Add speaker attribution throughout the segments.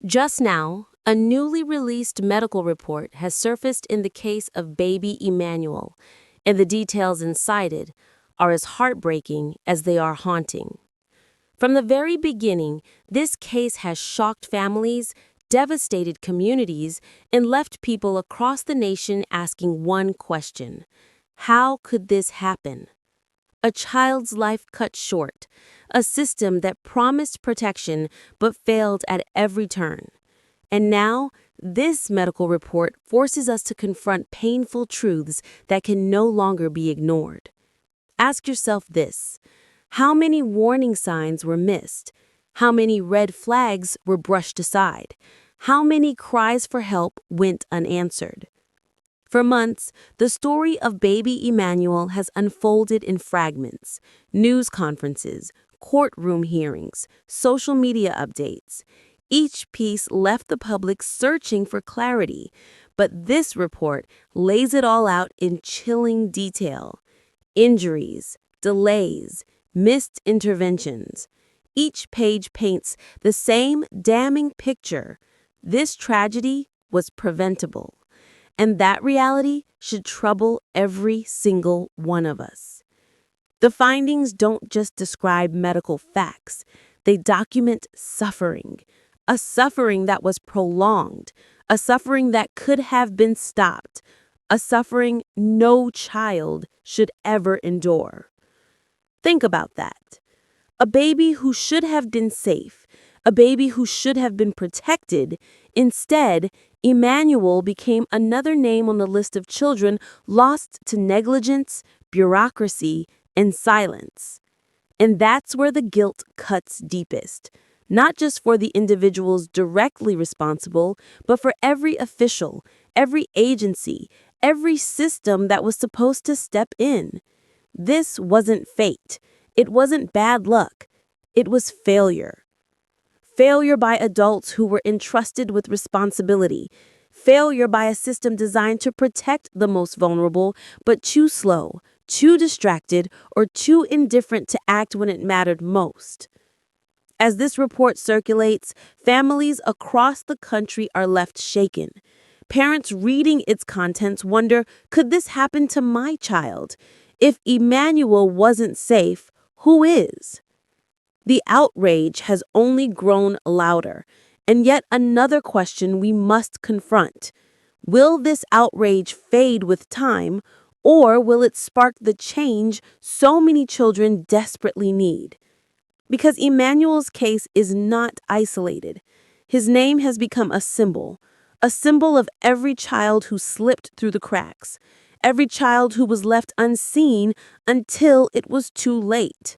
Speaker 1: Just now, a newly released medical report has surfaced in the case of baby Emmanuel, and the details inside it are as heartbreaking as they are haunting. From the very beginning, this case has shocked families, devastated communities, and left people across the nation asking one question: how could this happen? A child's life cut short, a system that promised protection but failed at every turn. And now, this medical report forces us to confront painful truths that can no longer be ignored. Ask yourself this: how many warning signs were missed? How many red flags were brushed aside? How many cries for help went unanswered? For months, the story of baby Emmanuel has unfolded in fragments: news conferences, courtroom hearings, social media updates. Each piece left the public searching for clarity, but this report lays it all out in chilling detail. Injuries, delays, missed interventions. Each page paints the same damning picture. This tragedy was preventable. And that reality should trouble every single one of us. The findings don't just describe medical facts, they document suffering. A suffering that was prolonged, a suffering that could have been stopped, a suffering no child should ember endure. Think about that. A baby who should have been safe, a baby who should have been protected. Instead, Emmanuel became another name on the list of children lost to negligence, bureaucracy, and silence. And that's where the guilt cuts deepest, not just for the individuals directly responsible, but for every official, every agency, every system that was supposed to step in. This wasn't fate. It wasn't bad luck. It was failure. Failure by adults who were entrusted with responsibility. Failure by a system designed to protect the most vulnerable, but too slow, too distracted, or too indifferent to act when it mattered most. As this report circulates, families across the country are left shaken. Parents reading its contents wonder, could this happen to my child? If Emmanuel wasn't safe, who is? The outrage has only grown louder, and yet another question we must confront. Will this outrage fade with time, or will it spark the change so many children desperately need? Because Emmanuel's case is not isolated. His name has become a symbol of every child who slipped through the cracks, every child who was left unseen until it was too late.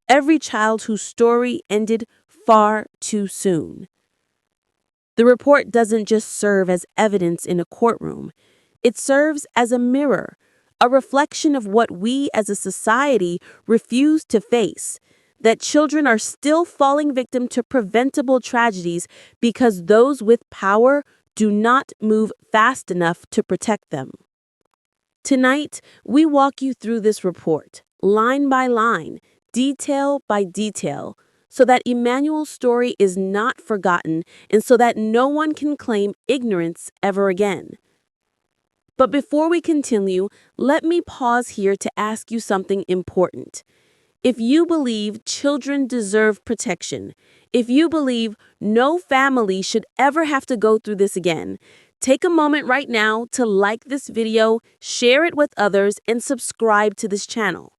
Speaker 1: Every child whose story ended far too soon. The report doesn't just serve as evidence in a courtroom. It serves as a mirror, a reflection of what we as a society refuse to face, that children are still falling victim to preventable tragedies because those with power do not move fast enough to protect them. Tonight, we walk you through this report, line by line, detail by detail, so that Emmanuel's story is not forgotten and so that no one can claim ignorance ever again. But before we continue, let me pause here to ask you something important. If you believe children deserve protection, if you believe no family should ever have to go through this again, take a moment right now to like this video, share it with others, and subscribe to this channel.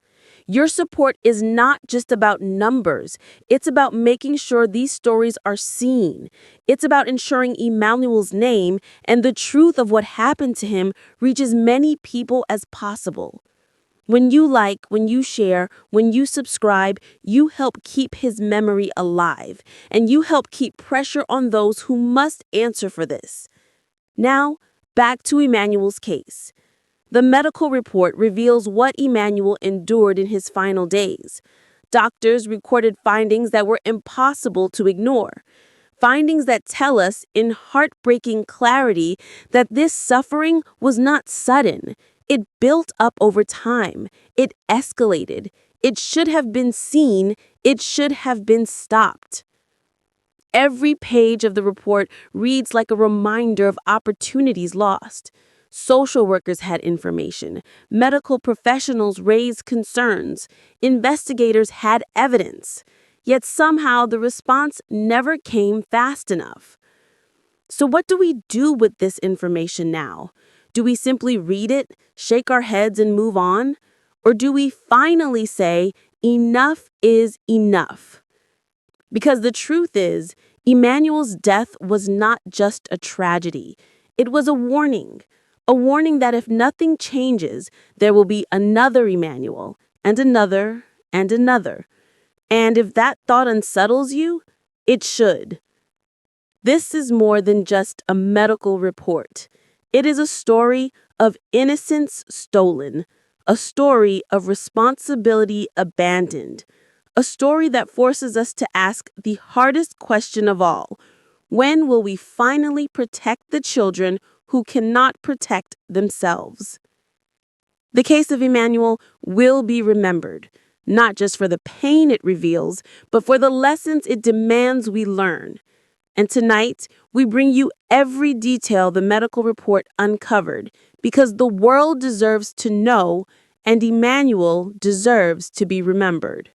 Speaker 1: Your support is not just about numbers. It's about making sure these stories are seen. It's about ensuring Emmanuel's name and the truth of what happened to him reach as many people as possible. When you like, when you share, when you subscribe, you help keep his memory alive, and you help keep pressure on those who must answer for this. Now, back to Emmanuel's case. The medical report reveals what Emmanuel endured in his final days. Doctors recorded findings that were impossible to ignore. Findings that tell us in heartbreaking clarity that this suffering was not sudden. It built up over time. It escalated. It should have been seen. It should have been stopped. Every page of the report reads like a reminder of opportunities lost. Social workers had information. Medical professionals raised concerns. Investigators had evidence. Yet somehow the response never came fast enough. So what do we do with this information now? Do we simply read it, shake our heads, and move on? Or do we finally say, enough is enough? Because the truth is, Emmanuel's death was not just a tragedy. It was a warning that if nothing changes, there will be another Emmanuel, and another, and another. And if that thought unsettles you, it should. This is more than just a medical report. It is a story of innocence stolen, a story of responsibility abandoned, a story that forces us to ask the hardest question of all: when will we finally protect the children who cannot protect themselves? The case of Emmanuel will be remembered, not just for the pain it reveals, but for the lessons it demands we learn. And tonight, we bring you every detail the medical report uncovered, because the world deserves to know and Emmanuel deserves to be remembered.